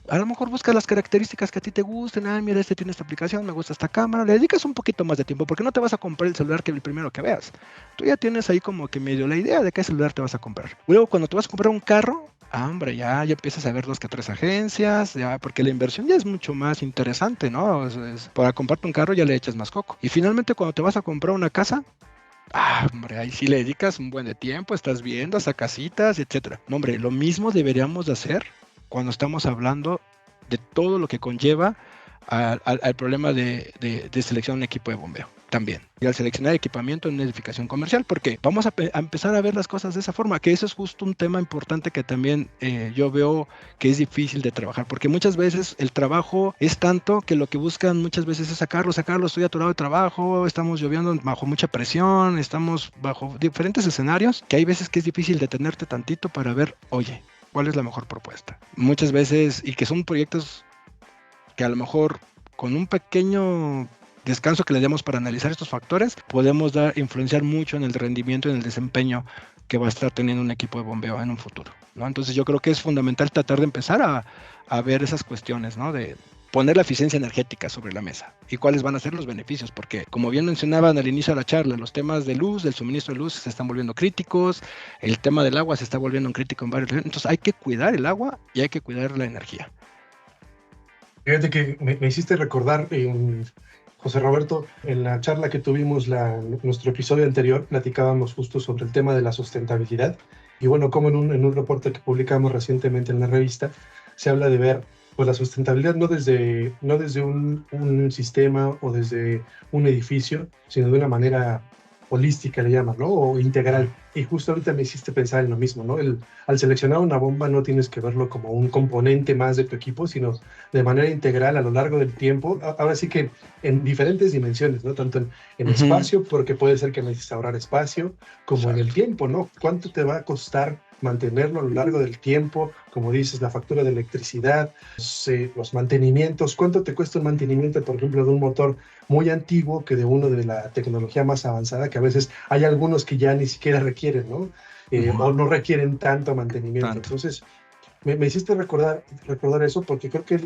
a lo mejor buscas las características que a ti te gusten. Ah, mira, este tiene esta aplicación, me gusta esta cámara. Le dedicas un poquito más de tiempo porque no te vas a comprar el celular que el primero que veas. Tú ya tienes ahí como que medio la idea de qué celular te vas a comprar. Luego, cuando te vas a comprar un carro, hombre, ya empiezas a ver 2 que 3 agencias, ya, porque la inversión ya es mucho más interesante, ¿no? Para comprarte un carro ya le echas más coco. Y finalmente, cuando te vas a comprar una casa, hombre, ahí sí le dedicas un buen de tiempo, estás viendo, sacas citas, etcétera. No, hombre, lo mismo deberíamos de hacer cuando estamos hablando de todo lo que conlleva al problema de seleccionar un equipo de bombeo también. Y al seleccionar equipamiento en una edificación comercial, porque vamos a empezar a ver las cosas de esa forma, que eso es justo un tema importante que también yo veo que es difícil de trabajar, porque muchas veces el trabajo es tanto que lo que buscan muchas veces es sacarlo, estoy atorado de trabajo, estamos lloviendo bajo mucha presión, estamos bajo diferentes escenarios, que hay veces que es difícil detenerte tantito para ver, oye, ¿cuál es la mejor propuesta? Muchas veces, y que son proyectos que a lo mejor con un pequeño descanso que le demos para analizar estos factores, podemos influenciar mucho en el rendimiento y en el desempeño que va a estar teniendo un equipo de bombeo en un futuro, ¿no? Entonces yo creo que es fundamental tratar de empezar a ver esas cuestiones, ¿no? De poner la eficiencia energética sobre la mesa y cuáles van a ser los beneficios, porque como bien mencionaban al inicio de la charla, los temas de luz, del suministro de luz se están volviendo críticos, el tema del agua se está volviendo un crítico en varios, entonces hay que cuidar el agua y hay que cuidar la energía. Fíjate que me hiciste recordar, José Roberto, en la charla que tuvimos, nuestro episodio anterior, platicábamos justo sobre el tema de la sustentabilidad. Y bueno, como en un reporte que publicamos recientemente en la revista, se habla de ver pues, la sustentabilidad no desde un sistema o desde un edificio, sino de una manera holística, le llaman, ¿no? O integral. Y justo ahorita me hiciste pensar en lo mismo, ¿no? Al seleccionar una bomba no tienes que verlo como un componente más de tu equipo, sino de manera integral a lo largo del tiempo. Ahora sí que en diferentes dimensiones, ¿no? Tanto en espacio, porque puede ser que necesites ahorrar espacio, como en el tiempo, ¿no? ¿Cuánto te va a costar mantenerlo a lo largo del tiempo? Como dices, la factura de electricidad, los mantenimientos. ¿Cuánto te cuesta un mantenimiento, por ejemplo, de un motor muy antiguo que de uno de la tecnología más avanzada, que a veces hay algunos que ya ni siquiera requieren, ¿no? O no requieren tanto mantenimiento. Entonces, me hiciste recordar eso porque creo que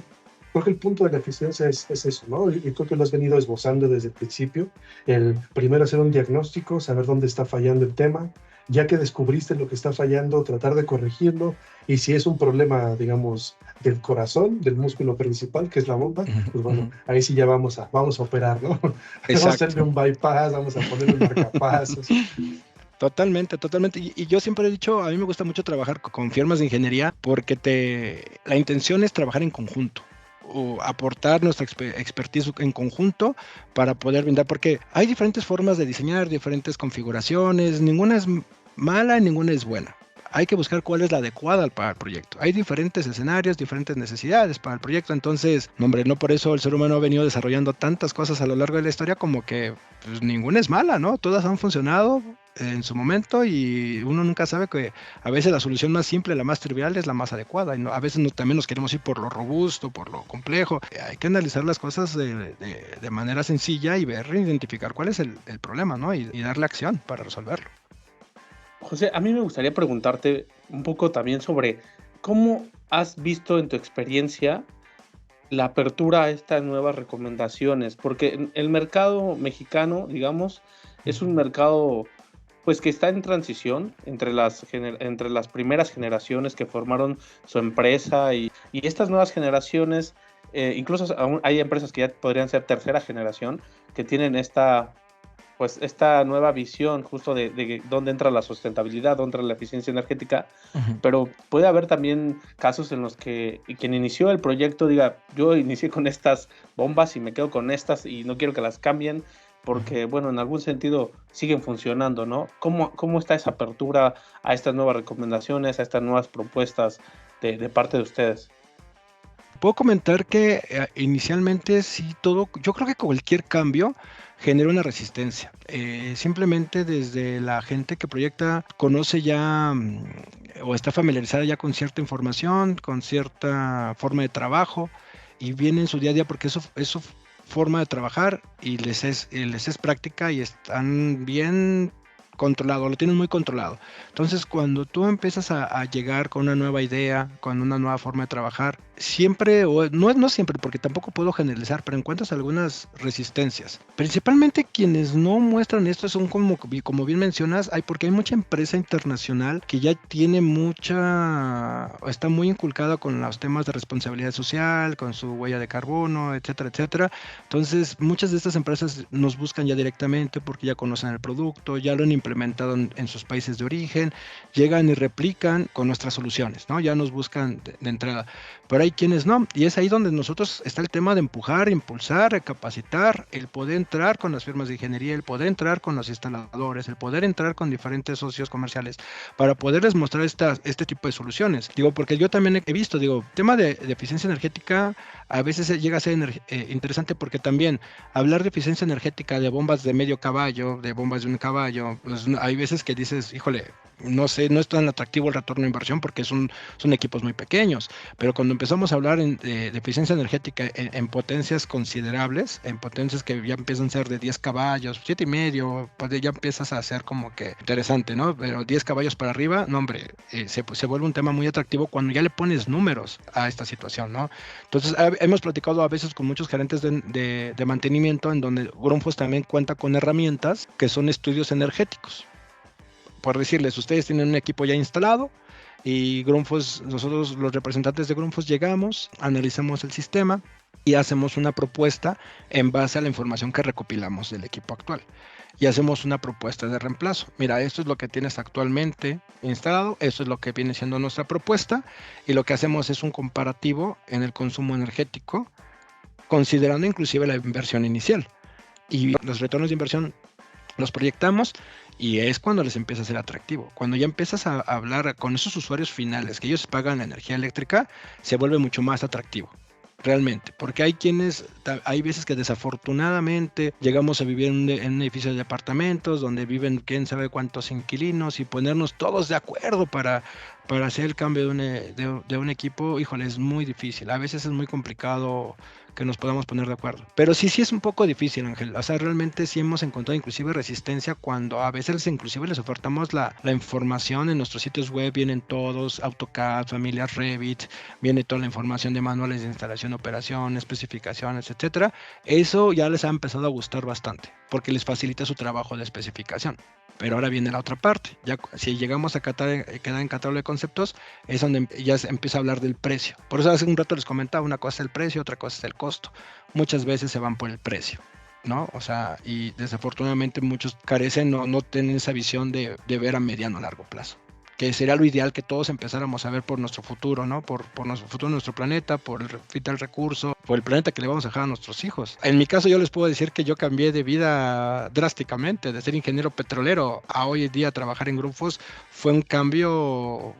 el punto de la eficiencia es eso, ¿no? Y creo que lo has venido esbozando desde el principio. El primero hacer un diagnóstico, saber dónde está fallando el tema, ya que descubriste lo que está fallando, tratar de corregirlo, y si es un problema, digamos, del corazón, del músculo principal, que es la bomba, pues bueno, ahí sí ya vamos a operar, ¿no? Vamos a hacerle un bypass, vamos a ponerle un marcapasos. Totalmente. Y yo siempre he dicho, a mí me gusta mucho trabajar con firmas de ingeniería porque la intención es trabajar en conjunto o aportar nuestra expertise en conjunto para poder brindar, porque hay diferentes formas de diseñar, diferentes configuraciones, ninguna es mala y ninguna es buena. Hay que buscar cuál es la adecuada para el proyecto. Hay diferentes escenarios, diferentes necesidades para el proyecto. Entonces, no, hombre, no por eso el ser humano ha venido desarrollando tantas cosas a lo largo de la historia como que pues, ninguna es mala, ¿no? Todas han funcionado en su momento y uno nunca sabe que a veces la solución más simple, la más trivial es la más adecuada. Y a veces también nos queremos ir por lo robusto, por lo complejo. Hay que analizar las cosas de manera sencilla y identificar cuál es el problema, ¿no? Y darle acción para resolverlo. José, a mí me gustaría preguntarte un poco también sobre cómo has visto en tu experiencia la apertura a estas nuevas recomendaciones, porque el mercado mexicano, digamos, es un mercado pues que está en transición entre las primeras generaciones que formaron su empresa y estas nuevas generaciones, incluso aún hay empresas que ya podrían ser tercera generación, que tienen esta pues esta nueva visión justo de dónde entra la sustentabilidad, dónde entra la eficiencia energética, pero puede haber también casos en los que quien inició el proyecto diga, yo inicié con estas bombas y me quedo con estas y no quiero que las cambien porque, bueno, en algún sentido siguen funcionando, ¿no? ¿Cómo está esa apertura a estas nuevas recomendaciones, a estas nuevas propuestas de parte de ustedes? Puedo comentar que inicialmente sí todo, yo creo que cualquier cambio genera una resistencia. Simplemente desde la gente que proyecta conoce ya o está familiarizada ya con cierta información, con cierta forma de trabajo y viene en su día a día porque eso es su forma de trabajar y les es práctica y están bien controlado, lo tienen muy controlado. Entonces, cuando tú empiezas a llegar con una nueva idea, con una nueva forma de trabajar, siempre, o no siempre, porque tampoco puedo generalizar, pero encuentras algunas resistencias. Principalmente quienes no muestran esto son como bien mencionas, porque hay mucha empresa internacional que ya tiene está muy inculcada con los temas de responsabilidad social, con su huella de carbono, etcétera, etcétera. Entonces, muchas de estas empresas nos buscan ya directamente porque ya conocen el producto, ya lo han implementado en sus países de origen, llegan y replican con nuestras soluciones, ¿no? Ya nos buscan de entrada. Pero hay quienes no, y es ahí donde nosotros está el tema de empujar, impulsar, capacitar, el poder entrar con las firmas de ingeniería, el poder entrar con los instaladores, el poder entrar con diferentes socios comerciales para poderles mostrar este tipo de soluciones. Digo, porque yo también he visto, tema de eficiencia energética a veces llega a ser interesante porque también hablar de eficiencia energética de bombas de medio caballo, de bombas de un caballo, pues hay veces que dices, híjole, no sé, no es tan atractivo el retorno de inversión porque son equipos muy pequeños, pero cuando empezamos a hablar de eficiencia energética en potencias considerables, en potencias que ya empiezan a ser de 10 caballos, 7,5, pues ya empiezas a ser como que interesante, ¿no? Pero 10 caballos para arriba, no hombre, se vuelve un tema muy atractivo cuando ya le pones números a esta situación, ¿no? Entonces hemos platicado a veces con muchos gerentes de mantenimiento en donde Grundfos también cuenta con herramientas que son estudios energéticos. Por decirles, ustedes tienen un equipo ya instalado y Grundfos, nosotros los representantes de Grundfos llegamos, analizamos el sistema y hacemos una propuesta en base a la información que recopilamos del equipo actual. Y hacemos una propuesta de reemplazo. Mira, esto es lo que tienes actualmente instalado, esto es lo que viene siendo nuestra propuesta y lo que hacemos es un comparativo en el consumo energético, considerando inclusive la inversión inicial. Y los retornos de inversión los proyectamos y es cuando les empieza a ser atractivo. Cuando ya empiezas a hablar con esos usuarios finales que ellos pagan la energía eléctrica, se vuelve mucho más atractivo. Realmente, porque hay veces que desafortunadamente llegamos a vivir en un edificio de departamentos donde viven quién sabe cuántos inquilinos y ponernos todos de acuerdo para hacer el cambio de un equipo, híjole, es muy difícil. A veces es muy complicado que nos podamos poner de acuerdo. Pero sí es un poco difícil, Ángel. O sea, realmente sí hemos encontrado inclusive resistencia cuando a veces inclusive les ofertamos la información en nuestros sitios web, vienen todos, AutoCAD, familias Revit, viene toda la información de manuales de instalación, operación, especificaciones, etcétera. Eso ya les ha empezado a gustar bastante, porque les facilita su trabajo de especificación. Pero ahora viene la otra parte. Ya si llegamos a quedar en catálogo de conceptos, es donde ya se empieza a hablar del precio. Por eso hace un rato les comentaba, una cosa es el precio, otra cosa es el costo. Muchas veces se van por el precio, ¿no? O sea, y desafortunadamente muchos carecen, no tienen esa visión de ver a mediano o largo plazo. Que sería lo ideal que todos empezáramos a ver por nuestro futuro, ¿no? Por nuestro futuro, nuestro planeta, por el vital recurso, por el planeta que le vamos a dejar a nuestros hijos. En mi caso yo les puedo decir que yo cambié de vida drásticamente, de ser ingeniero petrolero a hoy en día trabajar en Grundfos, fue un cambio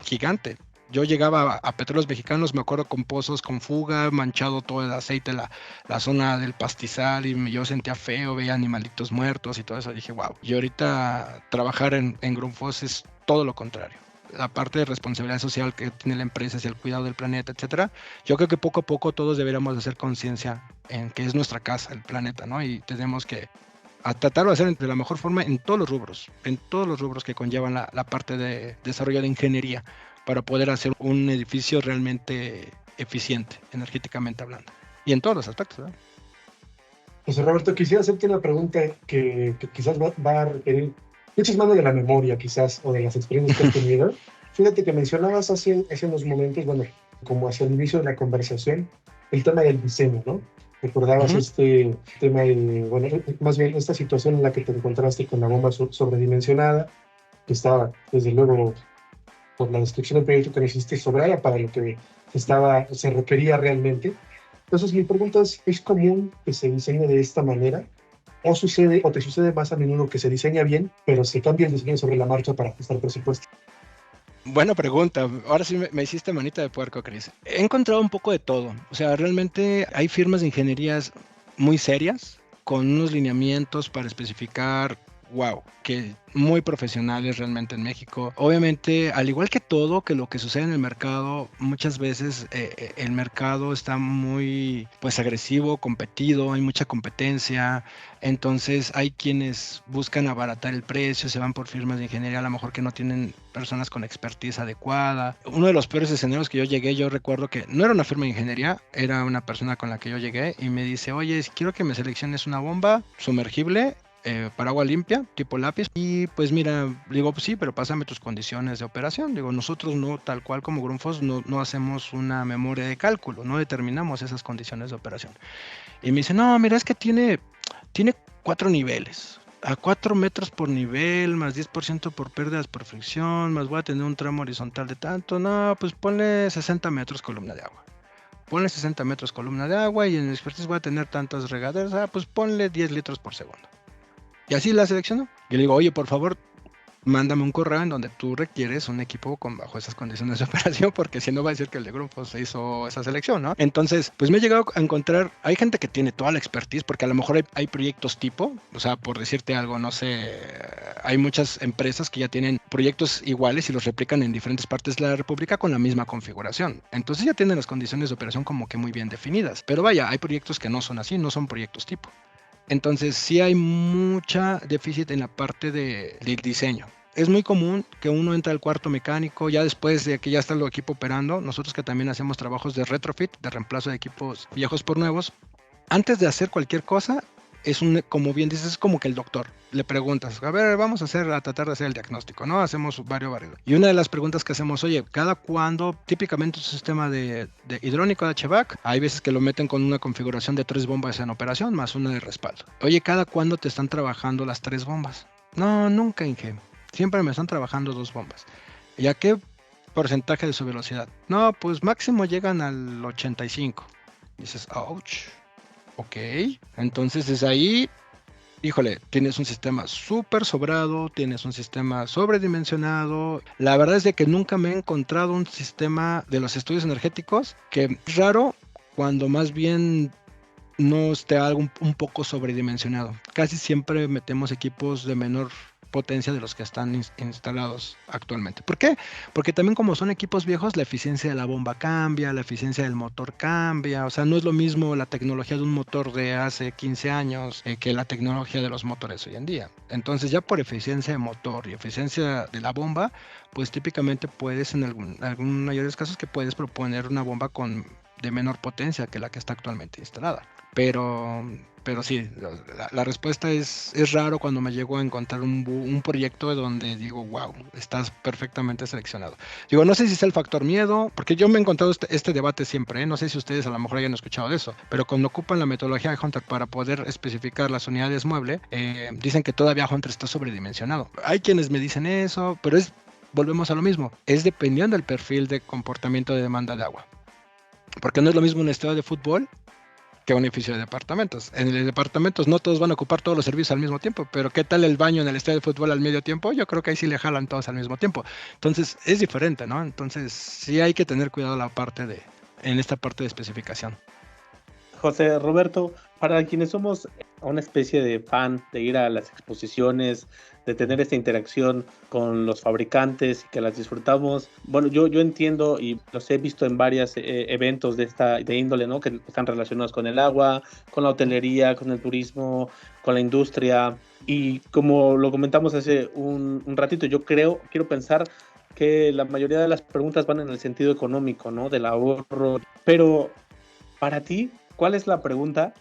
gigante. Yo llegaba a Petróleos Mexicanos, me acuerdo, con pozos con fuga, manchado todo el aceite, la zona del pastizal, y yo sentía feo, veía animalitos muertos y todo eso. Dije, wow. Y ahorita trabajar en Grundfos es todo lo contrario. La parte de responsabilidad social que tiene la empresa es el cuidado del planeta, etcétera. Yo creo que poco a poco todos deberíamos hacer conciencia en que es nuestra casa, el planeta, ¿no? Y tenemos que tratarlo de hacer de la mejor forma en todos los rubros que conllevan la parte de desarrollo de ingeniería, para poder hacer un edificio realmente eficiente, energéticamente hablando. Y en todos los aspectos, ¿verdad? Pues Roberto, quisiera hacerte una pregunta que quizás va a requerir muchas manos de la memoria, quizás, o de las experiencias que has tenido. Fíjate que mencionabas hace unos momentos, bueno, como hacia el inicio de la conversación, el tema del diseño, ¿no? Recordabas Ujú. este tema de, bueno, más bien esta situación en la que te encontraste con la bomba sobredimensionada, que estaba, desde luego, por la descripción del proyecto que nos hiciste, sobrada para lo que se requería realmente. Entonces, mi pregunta ¿es común que se diseñe de esta manera? ¿O te sucede más a menudo que se diseña bien, pero se cambia el diseño sobre la marcha para ajustar presupuesto? Buena pregunta. Ahora sí me hiciste manita de puerco, Chris. He encontrado un poco de todo. O sea, realmente hay firmas de ingenierías muy serias, con unos lineamientos para especificar, wow, que muy profesionales realmente en México. Obviamente, al igual que todo, que lo que sucede en el mercado, muchas veces el mercado está muy, pues, agresivo, competido, hay mucha competencia. Entonces hay quienes buscan abaratar el precio, se van por firmas de ingeniería a lo mejor que no tienen personas con expertise adecuada. Uno de los peores escenarios que yo llegué, yo recuerdo que no era una firma de ingeniería, era una persona con la que yo llegué y me dice, oye, quiero que me selecciones una bomba sumergible para agua limpia, tipo lápiz. Y pues mira, digo, pues sí, pero pásame tus condiciones de operación. Digo, nosotros no, tal cual como Grundfos, no hacemos una memoria de cálculo, no determinamos esas condiciones de operación. Y me dice, no, mira, es que tiene 4 niveles. A 4 metros por nivel, más 10% por pérdidas por fricción, más voy a tener un tramo horizontal de tanto. No, pues ponle 60 metros columna de agua. Ponle 60 metros columna de agua y en el expertise voy a tener tantas regaderas. Ah, pues ponle 10 litros por segundo. Y así la seleccionó. Y le digo, oye, por favor, mándame un correo en donde tú requieres un equipo con bajo esas condiciones de operación, porque si no va a decir que el de Grupo se hizo esa selección, ¿no? Entonces, pues me he llegado a encontrar, hay gente que tiene toda la expertise, porque a lo mejor hay proyectos tipo, o sea, por decirte algo, no sé, hay muchas empresas que ya tienen proyectos iguales y los replican en diferentes partes de la República con la misma configuración. Entonces ya tienen las condiciones de operación como que muy bien definidas. Pero vaya, hay proyectos que no son así, no son proyectos tipo. Entonces sí hay mucha déficit en la parte del diseño. Es muy común que uno entre al cuarto mecánico ya después de que ya está el equipo operando. Nosotros que también hacemos trabajos de retrofit, de reemplazo de equipos viejos por nuevos. Antes de hacer cualquier cosa, como bien dices, es como que el doctor. Le preguntas, a ver, vamos a tratar de hacer el diagnóstico, ¿no? Hacemos varios barridos. Y una de las preguntas que hacemos, oye, ¿cada cuándo, típicamente un sistema de hidrónico de HVAC, hay veces que lo meten con una configuración de 3 bombas en operación más una de respaldo? Oye, ¿cada cuándo te están trabajando las 3 bombas? No, nunca, Inge. Siempre me están trabajando 2 bombas. ¿Y a qué porcentaje de su velocidad? No, pues máximo llegan al 85. Dices, ouch. Ok, entonces desde ahí, híjole, tienes un sistema súper sobrado, tienes un sistema sobredimensionado. La verdad es de que nunca me he encontrado un sistema de los estudios energéticos que es raro cuando más bien no esté algo un poco sobredimensionado. Casi siempre metemos equipos de menor potencia de los que están instalados actualmente. ¿Por qué? Porque también como son equipos viejos, la eficiencia de la bomba cambia, la eficiencia del motor cambia, o sea, no es lo mismo la tecnología de un motor de hace 15 años que la tecnología de los motores hoy en día. Entonces ya por eficiencia de motor y eficiencia de la bomba, pues típicamente puedes en algún mayores casos que puedes proponer una bomba de menor potencia que la que está actualmente instalada. Pero sí, la respuesta es raro cuando me llego a encontrar un proyecto donde digo, wow, estás perfectamente seleccionado. Digo, no sé si es el factor miedo, porque yo me he encontrado este debate siempre, no sé si ustedes a lo mejor hayan escuchado de eso, pero cuando ocupan la metodología de Hunter para poder especificar las unidades mueble, dicen que todavía Hunter está sobredimensionado. Hay quienes me dicen eso, pero volvemos a lo mismo, es dependiendo del perfil de comportamiento de demanda de agua. Porque no es lo mismo un estadio de fútbol que un edificio de departamentos. En los departamentos no todos van a ocupar todos los servicios al mismo tiempo, pero ¿qué tal el baño en el estadio de fútbol al medio tiempo? Yo creo que ahí sí le jalan todos al mismo tiempo. Entonces es diferente, ¿no? Entonces sí hay que tener cuidado en esta parte de especificación. José Roberto, para quienes somos una especie de fan de ir a las exposiciones, de tener esta interacción con los fabricantes y que las disfrutamos, bueno, yo entiendo y los he visto en varios eventos de índole, ¿no? Que están relacionados con el agua, con la hotelería, con el turismo, con la industria, y como lo comentamos hace un ratito, quiero pensar que la mayoría de las preguntas van en el sentido económico, ¿no? Del ahorro, pero para ti, ¿cuál es la pregunta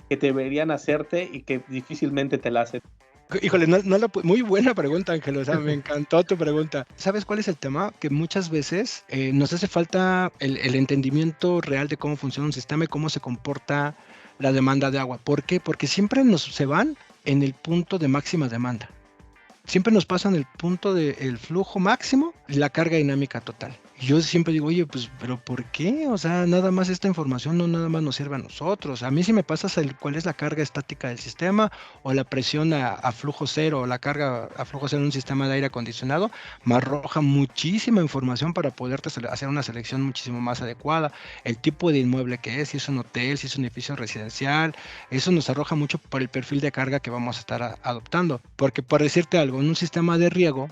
que deberían hacerte y que difícilmente te la hacen? Híjole, muy buena pregunta, Ángel, o sea, me encantó tu pregunta. ¿Sabes cuál es el tema? Que muchas veces nos hace falta el entendimiento real de cómo funciona un sistema y cómo se comporta la demanda de agua. ¿Por qué? Porque siempre se van en el punto de máxima demanda. Siempre nos pasan el punto del flujo máximo y la carga dinámica total. Y yo siempre digo, oye, pues, ¿pero por qué? O sea, nada más esta información no nada más nos sirve a nosotros. A mí si me pasas cuál es la carga estática del sistema o la presión a flujo cero o la carga a flujo cero en un sistema de aire acondicionado, me arroja muchísima información para poderte hacer una selección muchísimo más adecuada. El tipo de inmueble que es, si es un hotel, si es un edificio residencial, eso nos arroja mucho por el perfil de carga que vamos a estar adoptando. Porque por decirte algo, en un sistema de riego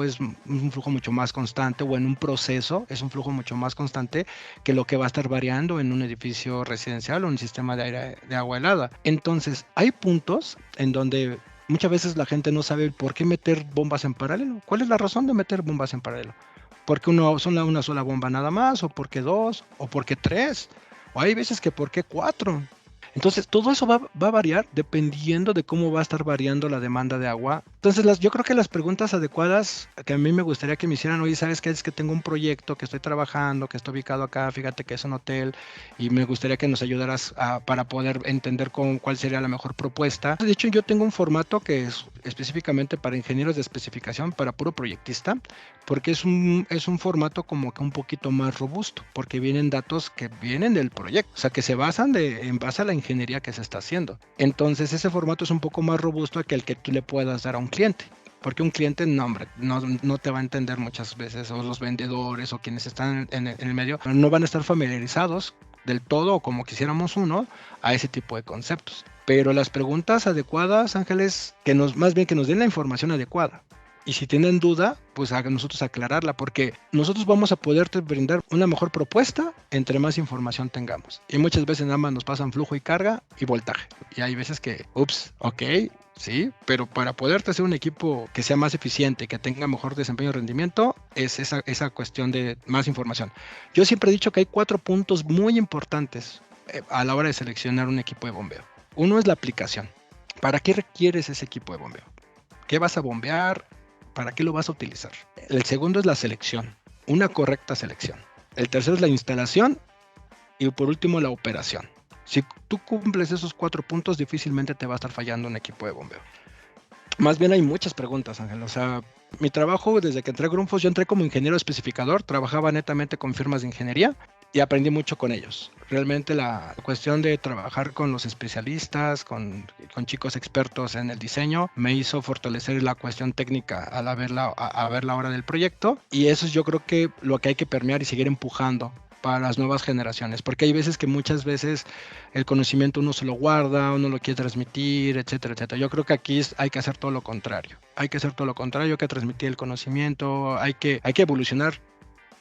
es un flujo mucho más constante, o en un proceso es un flujo mucho más constante que lo que va a estar variando en un edificio residencial o en un sistema de agua helada. Entonces, hay puntos en donde muchas veces la gente no sabe por qué meter bombas en paralelo. ¿Cuál es la razón de meter bombas en paralelo? ¿Porque son una sola bomba nada más? ¿O porque 2? ¿O porque 3? O hay veces que ¿por qué 4? Entonces, todo eso va a variar dependiendo de cómo va a estar variando la demanda de agua. Entonces, yo creo que las preguntas adecuadas que a mí me gustaría que me hicieran, oye, ¿sabes qué? Es que tengo un proyecto que estoy trabajando, que está ubicado acá, fíjate que es un hotel, y me gustaría que nos ayudaras para poder entender cuál sería la mejor propuesta. De hecho, yo tengo un formato que es específicamente para ingenieros de especificación, para puro proyectista, porque es un formato como que un poquito más robusto, porque vienen datos que vienen del proyecto, o sea, que se basan en base a la ingeniería que se está haciendo. Entonces, ese formato es un poco más robusto que el que tú le puedas dar a un cliente. Porque un cliente, no, hombre, no te va a entender muchas veces, o los vendedores o quienes están en el medio, no van a estar familiarizados del todo o como quisiéramos uno a ese tipo de conceptos. Pero las preguntas adecuadas, Ángeles, más bien que nos den la información adecuada. Y si tienen duda, pues a nosotros aclararla, porque nosotros vamos a poderte brindar una mejor propuesta entre más información tengamos. Y muchas veces nada más nos pasan flujo y carga y voltaje. Y hay veces que, ok, sí, pero para poderte hacer un equipo que sea más eficiente, que tenga mejor desempeño y rendimiento, es esa cuestión de más información. Yo siempre he dicho que hay 4 puntos muy importantes a la hora de seleccionar un equipo de bombeo. Uno es la aplicación. ¿Para qué requieres ese equipo de bombeo? ¿Qué vas a bombear? ¿Para qué lo vas a utilizar? El segundo es la selección, una correcta selección. El tercero es la instalación y por último la operación. Si tú cumples esos 4 puntos, difícilmente te va a estar fallando un equipo de bombeo. Más bien hay muchas preguntas, Ángel. O sea, mi trabajo desde que entré a Grundfos, yo entré como ingeniero especificador, trabajaba netamente con firmas de ingeniería y aprendí mucho con ellos. Realmente la cuestión de trabajar con los especialistas, con chicos expertos en el diseño, me hizo fortalecer la cuestión técnica a ver la hora del proyecto, y eso es yo creo que lo que hay que permear y seguir empujando para las nuevas generaciones, porque hay veces que muchas veces el conocimiento uno se lo guarda, uno lo quiere transmitir, etcétera, etcétera. Yo creo que aquí hay que hacer todo lo contrario. Hay que transmitir el conocimiento, hay que evolucionar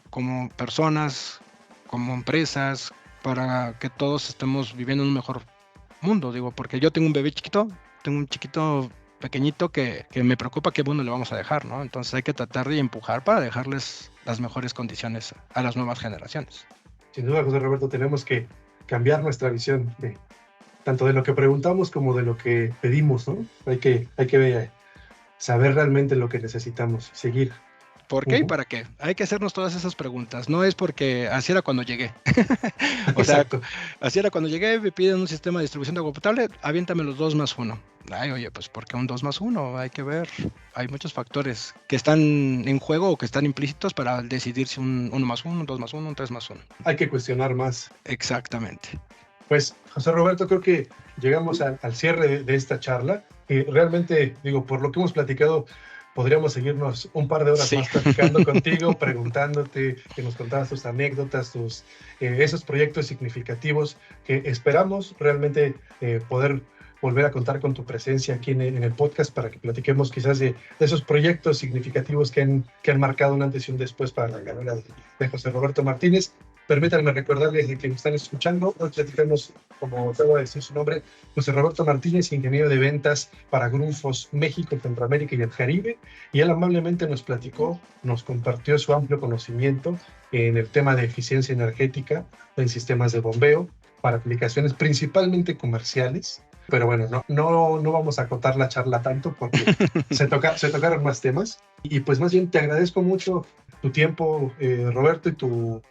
como personas, como empresas, para que todos estemos viviendo en un mejor mundo, digo, porque yo tengo un bebé chiquito, tengo un chiquito pequeñito que me preocupa qué mundo le vamos a dejar, ¿no? Entonces hay que tratar de empujar para dejarles las mejores condiciones a las nuevas generaciones. Sin duda, José Roberto, tenemos que cambiar nuestra visión tanto de lo que preguntamos como de lo que pedimos, ¿no? Hay que saber realmente lo que necesitamos, seguir. ¿Por qué y para qué? Hay que hacernos todas esas preguntas. No es porque así era cuando llegué. O sea, así era cuando llegué, me piden un sistema de distribución de agua potable, aviéntame los 2+1. Ay, oye, pues ¿por qué un 2+1? Hay que ver. Hay muchos factores que están en juego o que están implícitos para decidir si un 1+1, un 2+1, un 3+1. Hay que cuestionar más. Exactamente. Pues, José Roberto, creo que llegamos al cierre de esta charla. Realmente, digo, por lo que hemos platicado, podríamos seguirnos un par de horas más platicando contigo, preguntándote, que nos contaras tus anécdotas, esos proyectos significativos que esperamos realmente poder volver a contar con tu presencia aquí en el podcast para que platiquemos quizás de esos proyectos significativos que han marcado un antes y un después para la carrera de José Roberto Martínez. Permítanme recordarles que me están escuchando, hoy platicamos, como te voy a decir su nombre, José Roberto Martínez, ingeniero de ventas para Grundfos México, Centroamérica y el Caribe, y él amablemente nos platicó, nos compartió su amplio conocimiento en el tema de eficiencia energética en sistemas de bombeo para aplicaciones principalmente comerciales. Pero bueno, no vamos a acotar la charla tanto porque se tocaron más temas. Y pues más bien te agradezco mucho tu tiempo, Roberto, y tu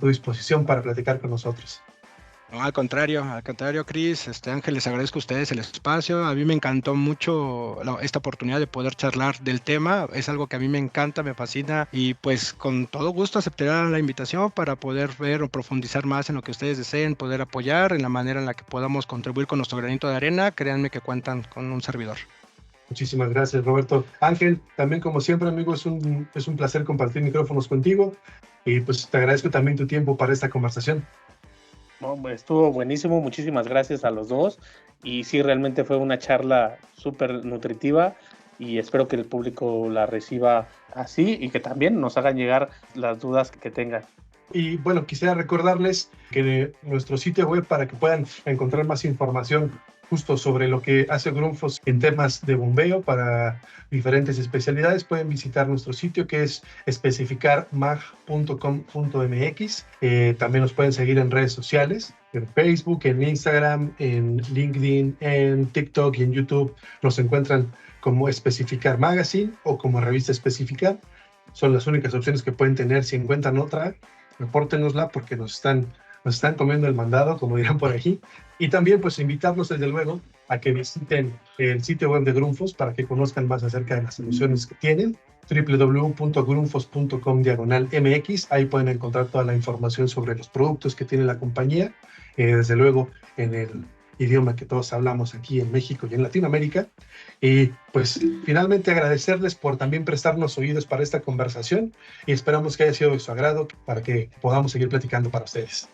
disposición para platicar con nosotros. No, al contrario, Cris, Ángel, les agradezco a ustedes el espacio. A mí me encantó mucho esta oportunidad de poder charlar del tema. Es algo que a mí me encanta, me fascina y pues con todo gusto aceptaré la invitación para poder ver o profundizar más en lo que ustedes deseen, poder apoyar en la manera en la que podamos contribuir con nuestro granito de arena. Créanme que cuentan con un servidor. Muchísimas gracias, Roberto. Ángel, también como siempre, amigo, es un placer compartir micrófonos contigo y pues te agradezco también tu tiempo para esta conversación. Estuvo buenísimo, muchísimas gracias a los dos y sí, realmente fue una charla súper nutritiva y espero que el público la reciba así y que también nos hagan llegar las dudas que tengan. Y bueno, quisiera recordarles que nuestro sitio web, para que puedan encontrar más información justo sobre lo que hace Grundfos en temas de bombeo para diferentes especialidades, pueden visitar nuestro sitio, que es especificarmag.com.mx. También nos pueden seguir en redes sociales, en Facebook, en Instagram, en LinkedIn, en TikTok y en YouTube. Nos encuentran como Especificar Magazine o como Revista Especificar. Son las únicas opciones que pueden tener. Si encuentran otra, repórtenosla porque nos están comiendo el mandado, como dirán por aquí. Y también pues invitarlos desde luego a que visiten el sitio web de Grundfos para que conozcan más acerca de las soluciones que tienen, www.grundfos.com/mx. Ahí pueden encontrar toda la información sobre los productos que tiene la compañía, desde luego en el idioma que todos hablamos aquí en México y en Latinoamérica. Y pues finalmente agradecerles por también prestarnos oídos para esta conversación y esperamos que haya sido de su agrado para que podamos seguir platicando para ustedes.